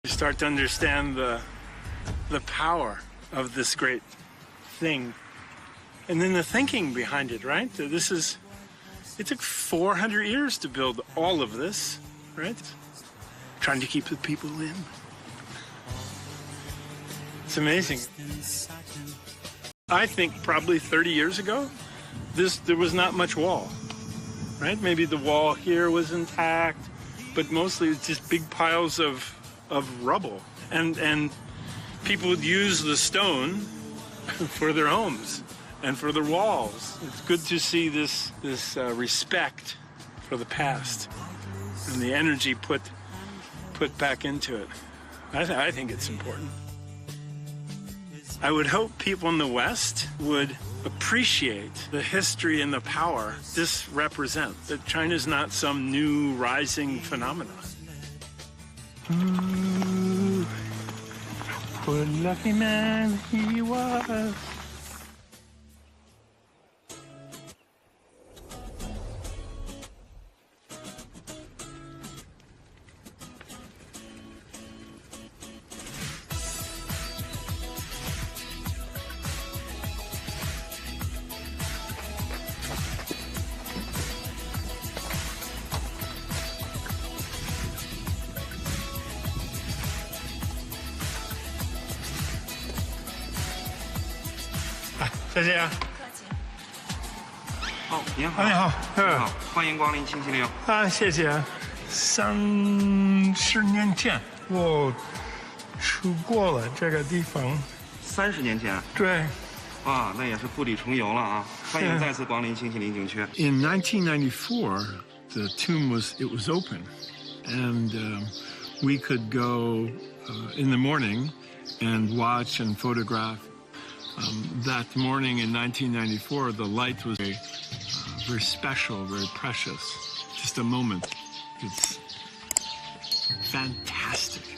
You start to understand the power of this great thing, and then the thinking behind it, right? It took 400 years to build all of this, right? Trying to keep the people in. It's amazing. I think probably 30 years ago, there was not much wall, right? Maybe the wall here was intact, but mostly it's just big piles of rubble. And people would use the stone for their homes and for their walls. It's good to see this respect for the past and the energy put back into it. I think it's important. I would hope people in the West would appreciate the history and the power this represents, that China's not some new rising phenomenon. Ooh, what a lucky man he was. Ah, 谢谢啊。哦，您好。你好，你好，欢迎光临星期六。啊，谢谢。30年前我去过了这个地方。30年前。对。哇，那也是故里重游了啊！欢迎再次光临星期林景区。In 1994, the tomb was open, and we could go in the morning and watch and photograph. That morning in 1994, the light was very special, very precious. Just a moment. It's fantastic.